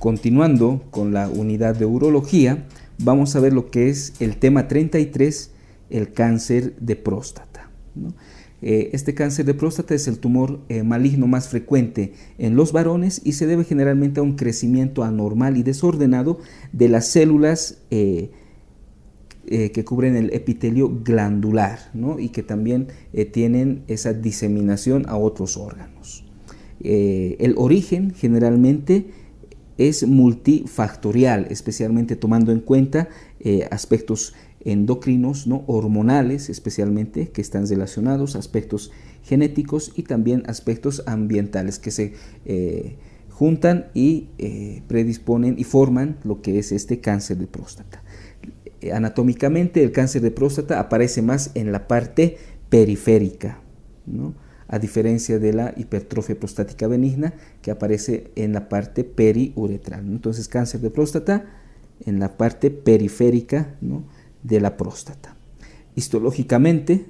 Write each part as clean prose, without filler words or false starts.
Continuando con la unidad de urología, vamos a ver lo que es el tema 33, el cáncer de próstata, ¿no? Este cáncer de próstata es el tumor maligno más frecuente en los varones y se debe generalmente a un crecimiento anormal y desordenado de las células que cubren el epitelio glandular, ¿no? Y que también tienen esa diseminación a otros órganos. El origen generalmente es multifactorial, especialmente tomando en cuenta aspectos endocrinos, ¿no? Hormonales especialmente, que están relacionados, aspectos genéticos y también aspectos ambientales que se juntan y predisponen y forman lo que es este cáncer de próstata. Anatómicamente el cáncer de próstata aparece más en la parte periférica, ¿no? A diferencia de la hipertrofia prostática benigna que aparece en la parte periuretral, ¿no? Entonces cáncer de próstata en la parte periférica, ¿no? De la próstata. Histológicamente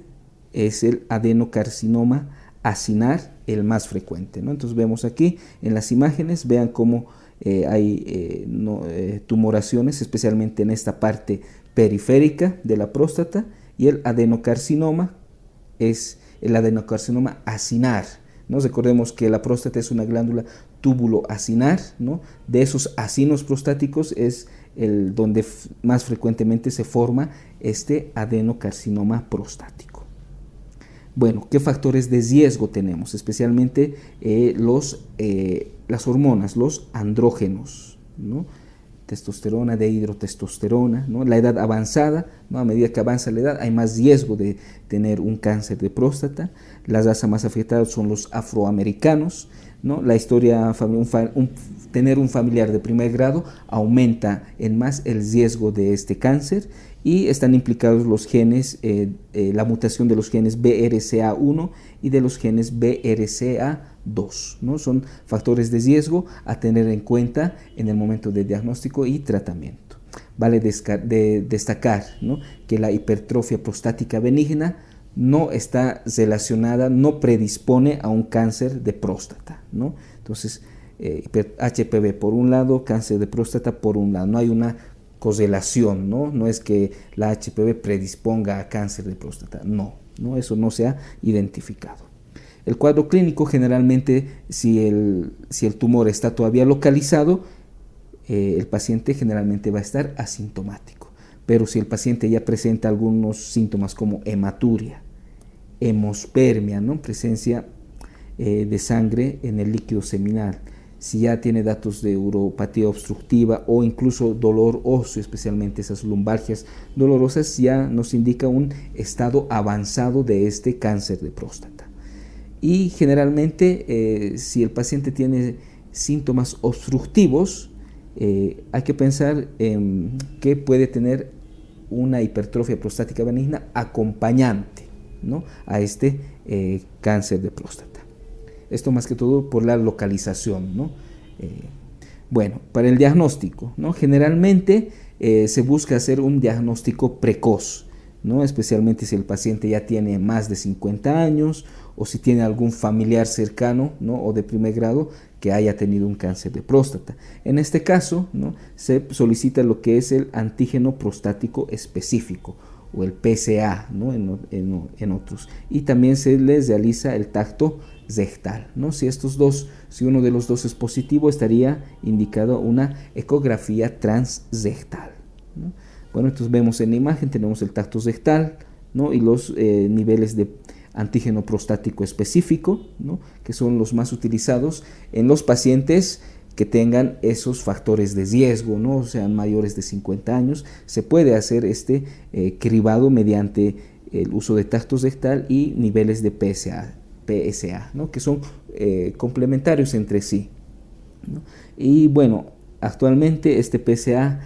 es el adenocarcinoma acinar el más frecuente, ¿no? Entonces vemos aquí en las imágenes, vean cómo hay tumoraciones, especialmente en esta parte periférica de la próstata, y el adenocarcinoma es el adenocarcinoma acinar, ¿no? Recordemos que la próstata es una glándula túbulo acinar, ¿no? De esos acinos prostáticos es el donde más frecuentemente se forma este adenocarcinoma prostático. Bueno, ¿qué factores de riesgo tenemos? Especialmente las hormonas, los andrógenos, ¿no? Testosterona, dehidrotestosterona, ¿no? La edad avanzada, ¿no? A medida que avanza la edad hay más riesgo de tener un cáncer de próstata. La raza más afectada son los afroamericanos, ¿no? La historia, tener un familiar de primer grado aumenta en más el riesgo de este cáncer, y están implicados los genes, la mutación de los genes BRCA1 y de los genes BRCA2, ¿no? Son factores de riesgo a tener en cuenta en el momento de diagnóstico y tratamiento. Vale destacar, ¿no? Que la hipertrofia prostática benigna no está relacionada, no predispone a un cáncer de próstata, ¿no? Entonces, HPV por un lado, cáncer de próstata por un lado, no hay una correlación, ¿no? No es que la HPV predisponga a cáncer de próstata, no, eso no se ha identificado. El cuadro clínico generalmente, si el tumor está todavía localizado, el paciente generalmente va a estar asintomático, pero si el paciente ya presenta algunos síntomas como hematuria, hemospermia, ¿no? Presencia de sangre en el líquido seminal, si ya tiene datos de uropatía obstructiva o incluso dolor óseo, especialmente esas lumbalgias dolorosas, ya nos indica un estado avanzado de este cáncer de próstata. Y generalmente si el paciente tiene síntomas obstructivos, hay que pensar que puede tener una hipertrofia prostática benigna acompañante, ¿no? A este cáncer de próstata. Esto más que todo por la localización, ¿no? Bueno, para el diagnóstico, ¿no? Generalmente se busca hacer un diagnóstico precoz, ¿no? Especialmente si el paciente ya tiene más de 50 años o si tiene algún familiar cercano, ¿no? O de primer grado que haya tenido un cáncer de próstata. En este caso, ¿no? Se solicita lo que es el antígeno prostático específico o el PSA, ¿no? En otros. Y también se les realiza el tacto rectal, ¿no? Si uno de los dos es positivo, estaría indicado una ecografía transrectal, ¿no? Bueno, entonces vemos en la imagen, tenemos el tacto rectal, ¿no? Y los niveles de antígeno prostático específico, ¿no? Que son los más utilizados en los pacientes que tengan esos factores de riesgo, ¿no? Sean mayores de 50 años, se puede hacer este cribado mediante el uso de tacto rectal y niveles de PSA, ¿no? Que son complementarios entre sí, ¿no? Y bueno, actualmente este PSA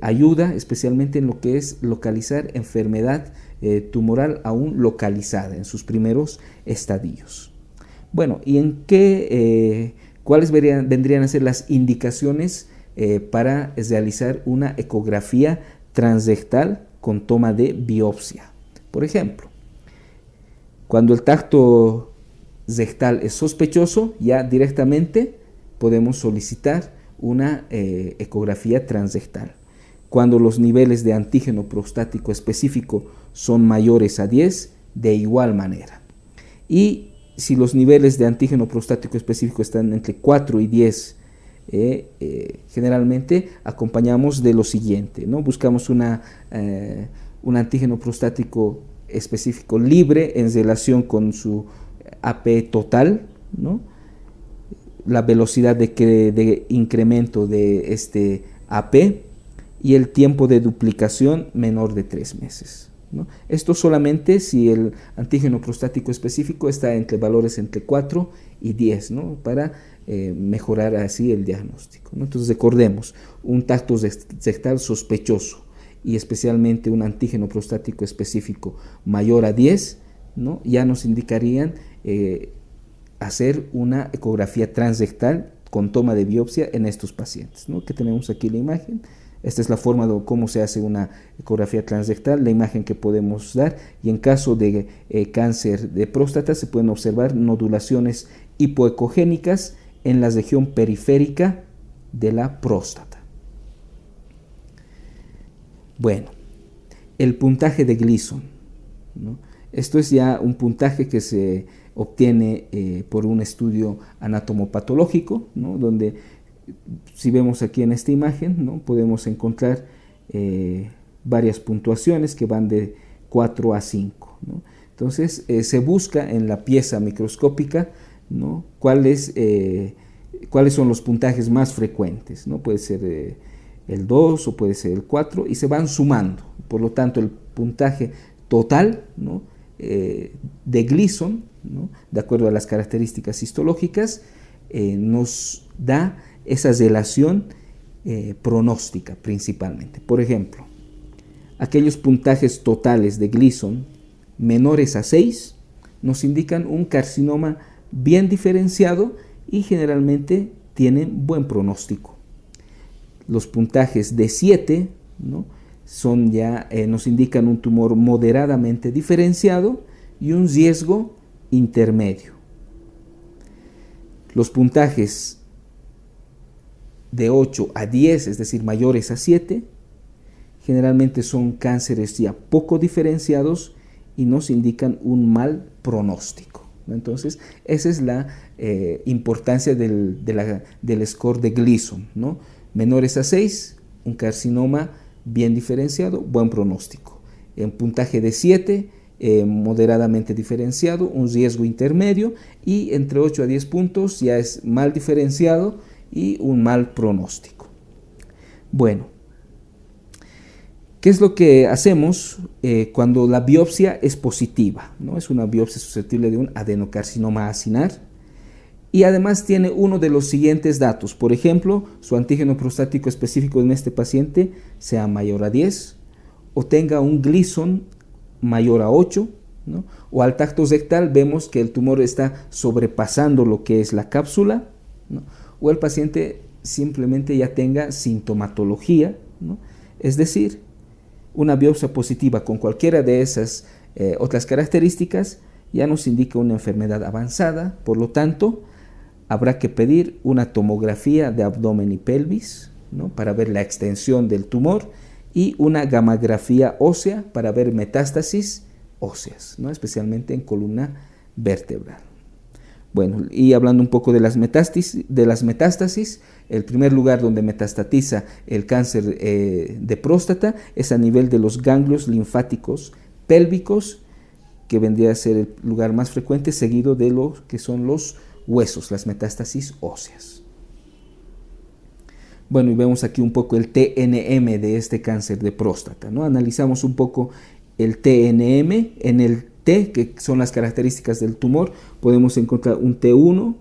ayuda especialmente en lo que es localizar enfermedad tumoral aún localizada en sus primeros estadios. Bueno, ¿y cuáles vendrían a ser las indicaciones para realizar una ecografía transrectal con toma de biopsia? Por ejemplo, cuando el tacto rectal es sospechoso, ya directamente podemos solicitar una ecografía transrectal. Cuando los niveles de antígeno prostático específico son mayores a 10, de igual manera. Y si los niveles de antígeno prostático específico están entre 4 y 10, generalmente acompañamos de lo siguiente, ¿no? Buscamos un antígeno prostático específico libre en relación con su AP total, ¿no? La velocidad de incremento de este AP y el tiempo de duplicación menor de 3 meses, ¿no? Esto solamente si el antígeno prostático específico está entre valores entre 4 y 10, ¿no? Para mejorar así el diagnóstico, ¿no? Entonces recordemos, un tacto rectal sospechoso y especialmente un antígeno prostático específico mayor a 10, ¿no? Ya nos indicarían hacer una ecografía transrectal con toma de biopsia en estos pacientes, ¿no? Que tenemos aquí la imagen. Esta es la forma de cómo se hace una ecografía transrectal, la imagen que podemos dar, y en caso de cáncer de próstata se pueden observar nodulaciones hipoecogénicas en la región periférica de la próstata. Bueno, el puntaje de Gleason, ¿no? Esto es ya un puntaje que se obtiene por un estudio anatomopatológico, ¿no? Donde, si vemos aquí en esta imagen, ¿no? Podemos encontrar varias puntuaciones que van de 4 a 5, ¿no? Entonces se busca en la pieza microscópica, ¿no? cuáles son los puntajes más frecuentes, ¿no? Puede ser el 2 o puede ser el 4 y se van sumando. Por lo tanto, el puntaje total, ¿no? De Gleason, ¿no? De acuerdo a las características histológicas, nos da esa relación pronóstica principalmente. Por ejemplo, aquellos puntajes totales de Gleason menores a 6 nos indican un carcinoma bien diferenciado y generalmente tienen buen pronóstico. Los puntajes de 7, ¿no? Son ya, nos indican un tumor moderadamente diferenciado y un riesgo intermedio. Los puntajes de 8 a 10, es decir, mayores a 7, generalmente son cánceres ya poco diferenciados y nos indican un mal pronóstico. Entonces, esa es la importancia del score de Gleason, ¿no? Menores a 6, un carcinoma bien diferenciado, buen pronóstico. En puntaje de 7, moderadamente diferenciado, un riesgo intermedio, y entre 8 a 10 puntos ya es mal diferenciado y un mal pronóstico. Bueno, ¿qué es lo que hacemos cuando la biopsia es positiva, ¿no? Es una biopsia susceptible de un adenocarcinoma acinar y además tiene uno de los siguientes datos. Por ejemplo, su antígeno prostático específico en este paciente sea mayor a 10 o tenga un Gleason mayor a 8, ¿no? O al tacto rectal vemos que el tumor está sobrepasando lo que es la cápsula, ¿no? O el paciente simplemente ya tenga sintomatología, ¿no? Es decir, una biopsia positiva con cualquiera de esas otras características ya nos indica una enfermedad avanzada. Por lo tanto, habrá que pedir una tomografía de abdomen y pelvis, ¿no? Para ver la extensión del tumor y una gammagrafía ósea para ver metástasis óseas, ¿no? Especialmente en columna vertebral. Bueno, y hablando un poco de las metástasis, el primer lugar donde metastatiza el cáncer de próstata es a nivel de los ganglios linfáticos pélvicos, que vendría a ser el lugar más frecuente, seguido de lo que son los huesos, las metástasis óseas. Bueno, y vemos aquí un poco el TNM de este cáncer de próstata, ¿no? Analizamos un poco el TNM. En el T, que son las características del tumor, podemos encontrar un T1,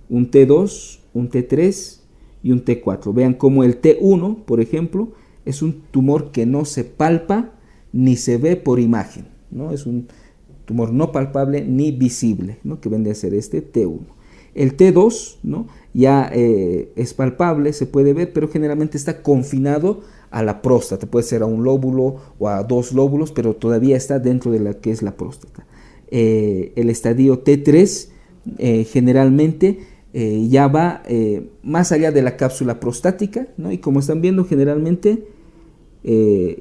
un T2, un T3 y un T4. Vean cómo el T1, por ejemplo, es un tumor que no se palpa ni se ve por imagen, ¿no? Es un tumor no palpable ni visible, ¿no? Que vendría a ser este T1. El T2, ¿no? Ya es palpable, se puede ver, pero generalmente está confinado a la próstata. Puede ser a un lóbulo o a 2 lóbulos, pero todavía está dentro de la que es la próstata. El estadio T3 generalmente ya va más allá de la cápsula prostática, ¿no? Y como están viendo, generalmente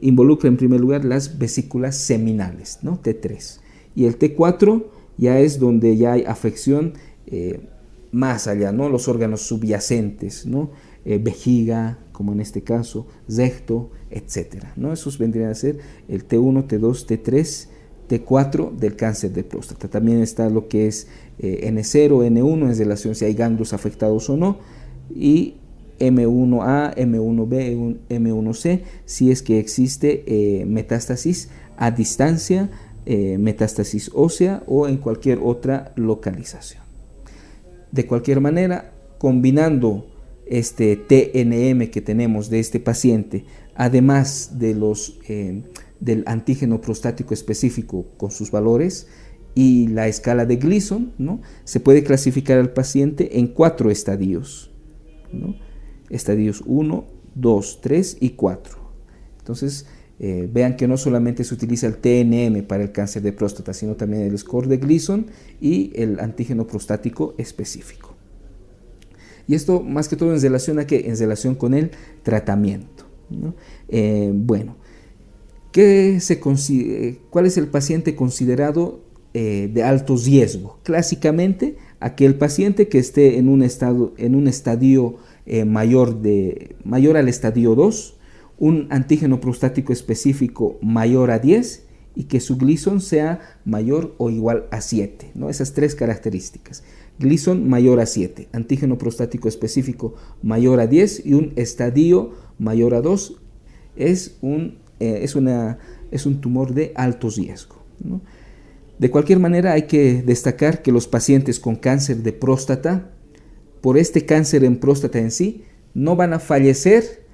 involucra en primer lugar las vesículas seminales, ¿no? T3. Y el T4 ya es donde ya hay afección más allá, ¿no? Los órganos subyacentes, ¿no? Vejiga, como en este caso, recto, etcétera, ¿no? Esos vendrían a ser el T1, T2, T3, T4 del cáncer de próstata. También está lo que es N0, N1 en relación si hay ganglios afectados o no, y M1A, M1B, M1C si es que existe metástasis a distancia, metástasis ósea o en cualquier otra localización. De cualquier manera, combinando este TNM que tenemos de este paciente, además de del antígeno prostático específico con sus valores y la escala de Gleason, ¿no? Se puede clasificar al paciente en 4 estadios, ¿no? Estadios 1, 2, 3 y 4. Entonces, vean que no solamente se utiliza el TNM para el cáncer de próstata, sino también el score de Gleason y el antígeno prostático específico. Y esto más que todo en relación a ¿qué? En relación con el tratamiento, ¿no? Bueno, ¿cuál es el paciente considerado de alto riesgo? Clásicamente, aquel paciente que esté en un estadio mayor al estadio 2, un antígeno prostático específico mayor a 10 y que su Gleason sea mayor o igual a 7, ¿no? Esas 3 características. Gleason mayor a 7, antígeno prostático específico mayor a 10 y un estadio mayor a 2 es un tumor de alto riesgo, ¿no? De cualquier manera, hay que destacar que los pacientes con cáncer de próstata, por este cáncer en próstata en sí, no van a fallecer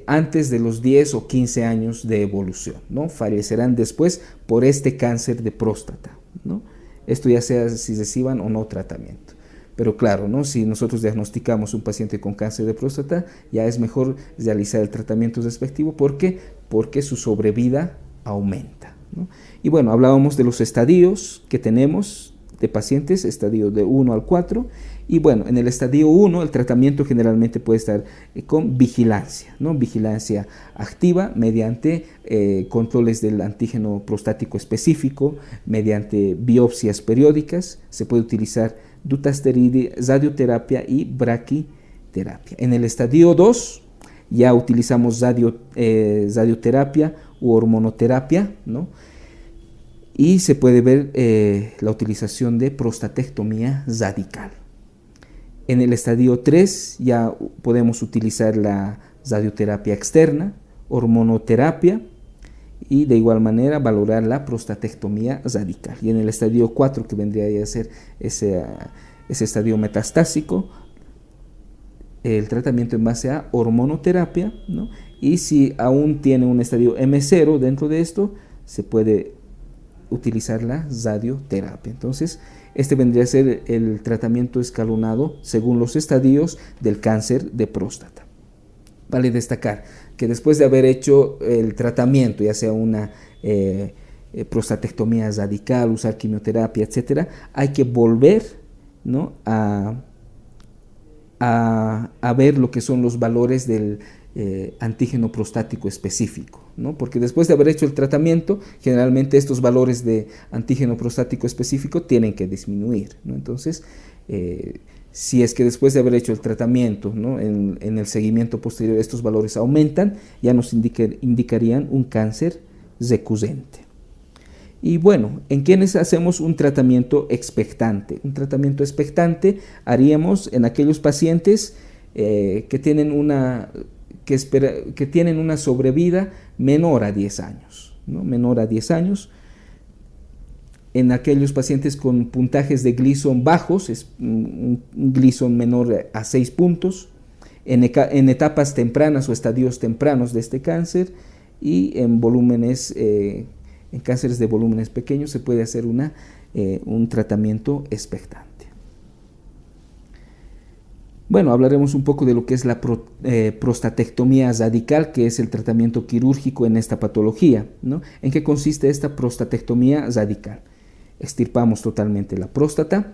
antes de los 10 o 15 años de evolución, ¿no? Fallecerán después por este cáncer de próstata, ¿no? Esto ya sea si reciban o no tratamiento. Pero claro, ¿no? Si nosotros diagnosticamos un paciente con cáncer de próstata, ya es mejor realizar el tratamiento respectivo. ¿Por qué? Porque su sobrevida aumenta, ¿no? Y bueno, hablábamos de los estadios que tenemos de pacientes, estadios de 1 al 4. Y bueno, en el estadio 1 el tratamiento generalmente puede estar con vigilancia, ¿no? Vigilancia activa mediante controles del antígeno prostático específico, mediante biopsias periódicas. Se puede utilizar dutasteride, radioterapia y braquiterapia. En el estadio 2 ya utilizamos radioterapia u hormonoterapia, ¿no? Y se puede ver la utilización de prostatectomía radical. En el estadio 3 ya podemos utilizar la radioterapia externa, hormonoterapia y de igual manera valorar la prostatectomía radical. Y en el estadio 4, que vendría a ser ese estadio metastásico, el tratamiento en base a hormonoterapia, ¿no? Y si aún tiene un estadio M0 dentro de esto, se puede utilizar la radioterapia. Entonces, este vendría a ser el tratamiento escalonado según los estadios del cáncer de próstata. Vale destacar que después de haber hecho el tratamiento, ya sea una prostatectomía radical, usar quimioterapia, etcétera, hay que volver, ¿no? a ver lo que son los valores del antígeno prostático específico, ¿no? Porque después de haber hecho el tratamiento, generalmente estos valores de antígeno prostático específico tienen que disminuir, ¿no? Entonces, si es que después de haber hecho el tratamiento, ¿no? en el seguimiento posterior estos valores aumentan, ya nos indicarían un cáncer recurrente. Y bueno, ¿en quiénes hacemos un tratamiento expectante? Un tratamiento expectante haríamos en aquellos pacientes que tienen una sobrevida menor a 10 años, ¿no? Menor a 10 años. En aquellos pacientes con puntajes de Gleason bajos, es un Gleason menor a 6 puntos, en etapas tempranas o estadios tempranos de este cáncer, y en volúmenes, en cánceres de volúmenes pequeños se puede hacer un tratamiento expectante. Bueno, hablaremos un poco de lo que es la prostatectomía radical, que es el tratamiento quirúrgico en esta patología, ¿no? ¿En qué consiste esta prostatectomía radical? Extirpamos totalmente la próstata,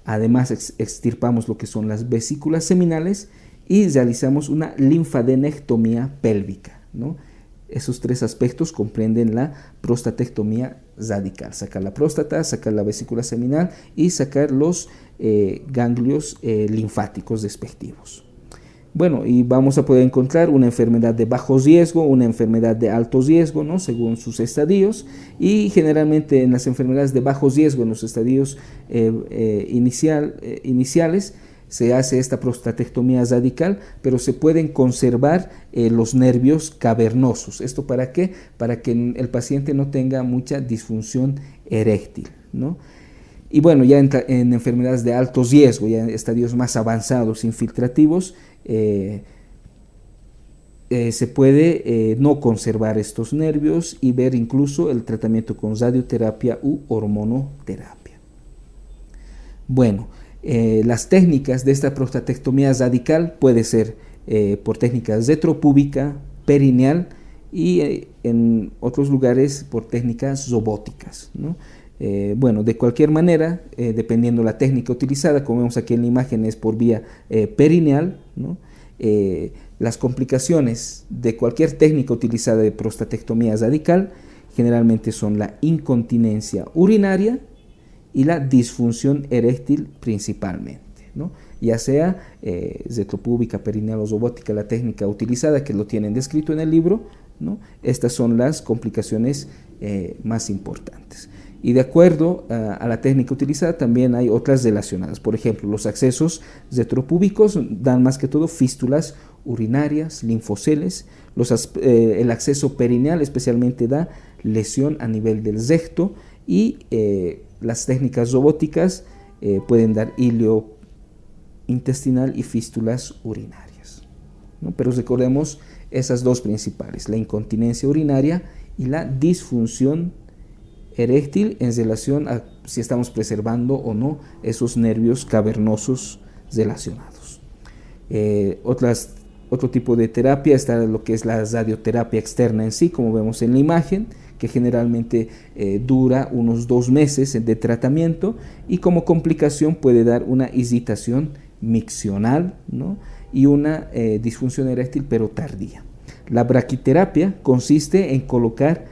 Además, extirpamos lo que son las vesículas seminales y realizamos una linfadenectomía pélvica, ¿no? Esos tres aspectos comprenden la prostatectomía radical: sacar la próstata, sacar la vesícula seminal y sacar los ganglios linfáticos respectivos. Bueno, y vamos a poder encontrar una enfermedad de bajo riesgo, una enfermedad de alto riesgo, ¿no? Según sus estadios, y generalmente en las enfermedades de bajo riesgo, en los estadios iniciales, se hace esta prostatectomía radical, pero se pueden conservar los nervios cavernosos. ¿Esto para qué? Para que el paciente no tenga mucha disfunción eréctil, ¿no? Y bueno, ya en enfermedades de alto riesgo, ya en estadios más avanzados, infiltrativos, se puede no conservar estos nervios y ver incluso el tratamiento con radioterapia u hormonoterapia. Bueno, las técnicas de esta prostatectomía radical puede ser por técnica retropúbica, perineal y en otros lugares por técnicas robóticas, ¿no? Bueno, de cualquier manera, dependiendo la técnica utilizada, como vemos aquí en la imagen, es por vía perineal, ¿no? Las complicaciones de cualquier técnica utilizada de prostatectomía radical generalmente son la incontinencia urinaria y la disfunción eréctil principalmente, ¿no? Ya sea retropúbica, perineal o robótica, la técnica utilizada, que lo tienen descrito en el libro, ¿no? Estas son las complicaciones más importantes. Y de acuerdo a la técnica utilizada también hay otras relacionadas. Por ejemplo, los accesos retropúbicos dan más que todo fístulas urinarias, linfoceles. El acceso perineal especialmente da lesión a nivel del recto, y las técnicas robóticas pueden dar hilio intestinal y fístulas urinarias, ¿no? Pero recordemos esas dos principales: la incontinencia urinaria y la disfunción eréctil en relación a si estamos preservando o no esos nervios cavernosos relacionados. Otro tipo de terapia está lo que es la radioterapia externa en sí, como vemos en la imagen, que generalmente dura unos 2 meses de tratamiento, y como complicación puede dar una irritación miccional, ¿no? Y una disfunción eréctil pero tardía. La braquiterapia consiste en colocar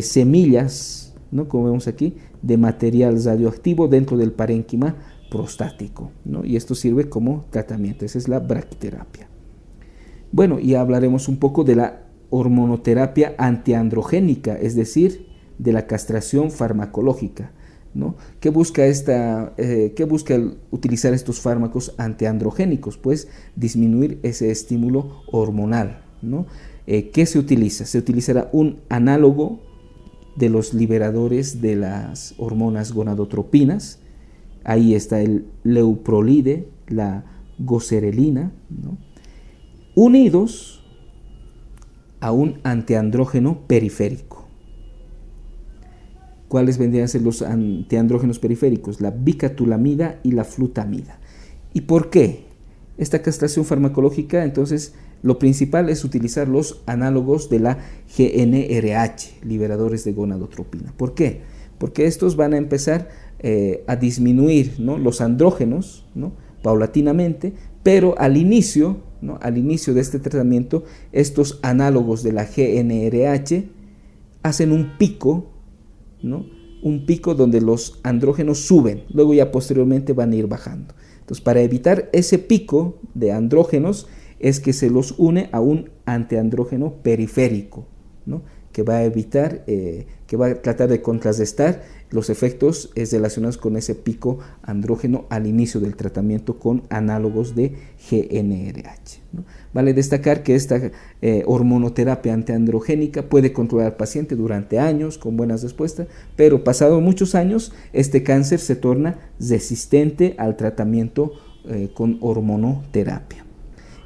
semillas, ¿no? Como vemos aquí, de material radioactivo dentro del parénquima prostático, ¿no? Y esto sirve como tratamiento. Esa es la braquiterapia. Bueno, y hablaremos un poco de la hormonoterapia antiandrogénica, es decir, de la castración farmacológica, ¿no? ¿Qué busca utilizar estos fármacos antiandrogénicos? Pues disminuir ese estímulo hormonal, ¿no? ¿Qué se utiliza? Se utilizará un análogo de los liberadores de las hormonas gonadotropinas. Ahí está el leuprolide, la goserelina, ¿no? Unidos a un antiandrógeno periférico. ¿Cuáles vendrían a ser los antiandrógenos periféricos? La bicatulamida y la flutamida. ¿Y por qué? Esta castración farmacológica, entonces, lo principal es utilizar los análogos de la GnRH, liberadores de gonadotropina. ¿Por qué? Porque estos van a empezar a disminuir, ¿no?, los andrógenos, ¿no?, paulatinamente, pero al inicio, ¿no?, al inicio de este tratamiento, estos análogos de la GnRH hacen un pico, ¿no?, un pico donde los andrógenos suben, luego ya posteriormente van a ir bajando. Entonces, para evitar ese pico de andrógenos, es que se los une a un antiandrógeno periférico, ¿no?, que va a evitar, que va a tratar de contrarrestar los efectos relacionados con ese pico andrógeno al inicio del tratamiento con análogos de GnRH, ¿no? Vale destacar que esta hormonoterapia antiandrogénica puede controlar al paciente durante años con buenas respuestas, pero pasados muchos años, este cáncer se torna resistente al tratamiento con hormonoterapia.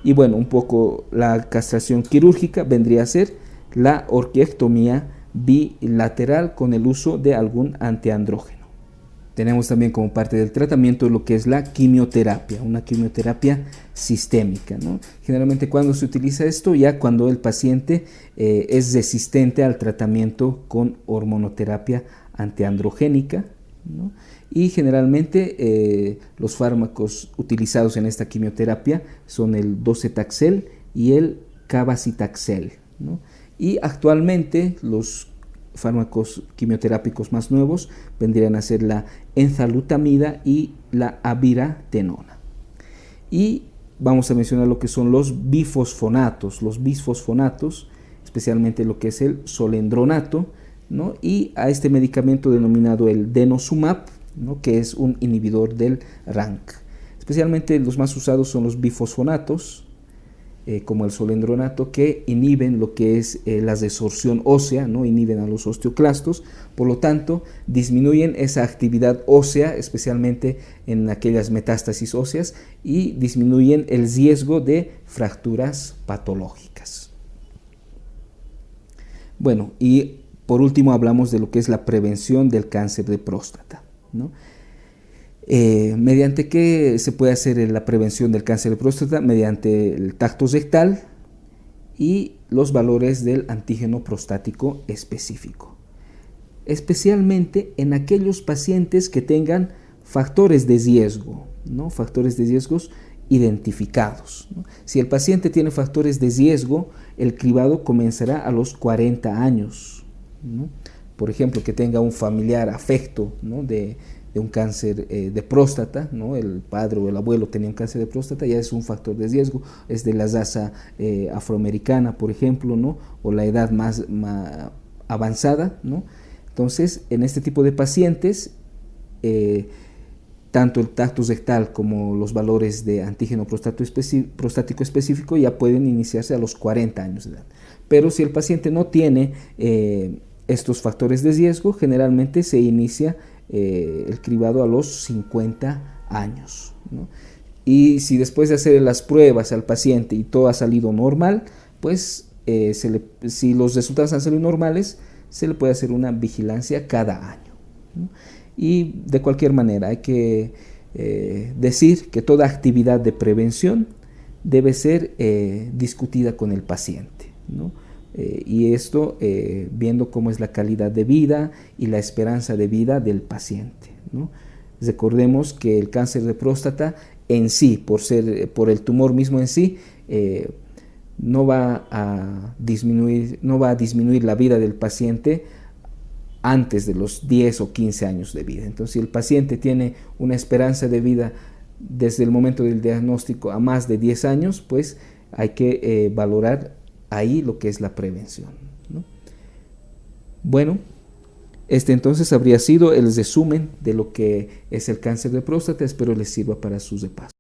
Y bueno, un poco la castración quirúrgica vendría a ser la orquiectomía bilateral con el uso de algún antiandrógeno. Tenemos también como parte del tratamiento lo que es la quimioterapia, una quimioterapia sistémica, ¿no? Generalmente cuando se utiliza esto, ya cuando el paciente es resistente al tratamiento con hormonoterapia antiandrogénica, ¿no? Y generalmente los fármacos utilizados en esta quimioterapia son el docetaxel y el cabazitaxel, ¿no? Y actualmente los fármacos quimioterápicos más nuevos vendrían a ser la enzalutamida y la abiratenona. Y vamos a mencionar lo que son los bifosfonatos. Los bifosfonatos, especialmente lo que es el solendronato, ¿no? Y a este medicamento denominado el denosumab, ¿no? Que es un inhibidor del RANK. Especialmente los más usados son los bifosfonatos, como el solendronato, que inhiben lo que es la desorción ósea, ¿no? Inhiben a los osteoclastos, por lo tanto disminuyen esa actividad ósea, especialmente en aquellas metástasis óseas, y disminuyen el riesgo de fracturas patológicas. Bueno, y por último hablamos de lo que es la prevención del cáncer de próstata, ¿no? ¿Mediante qué se puede hacer la prevención del cáncer de próstata? Mediante el tacto rectal y los valores del antígeno prostático específico. Especialmente en aquellos pacientes que tengan factores de riesgo, ¿no? Factores de riesgos identificados, ¿no? Si el paciente tiene factores de riesgo, el cribado comenzará a los 40 años, ¿no? Por ejemplo, que tenga un familiar afecto, ¿no? de un cáncer de próstata, ¿no? El padre o el abuelo tenía un cáncer de próstata, ya es un factor de riesgo, es de la raza afroamericana, por ejemplo, ¿no? O la edad más avanzada, ¿no? Entonces, en este tipo de pacientes, tanto el tacto rectal como los valores de antígeno prostático específico ya pueden iniciarse a los 40 años de edad. Pero si el paciente no tiene estos factores de riesgo, generalmente se inicia el cribado a los 50 años, ¿no? Y si después de hacer las pruebas al paciente y todo ha salido normal, pues si los resultados han salido normales, se le puede hacer una vigilancia cada año, ¿no? Y de cualquier manera hay que decir que toda actividad de prevención debe ser discutida con el paciente, ¿no? Y esto viendo cómo es la calidad de vida y la esperanza de vida del paciente, ¿no? Recordemos que el cáncer de próstata en sí, por el tumor mismo en sí, no va a disminuir la vida del paciente antes de los 10 o 15 años de vida. Entonces, si el paciente tiene una esperanza de vida desde el momento del diagnóstico a más de 10 años, pues hay que valorar ahí lo que es la prevención, ¿no? Bueno, este entonces habría sido el resumen de lo que es el cáncer de próstata. Espero les sirva para sus repasos.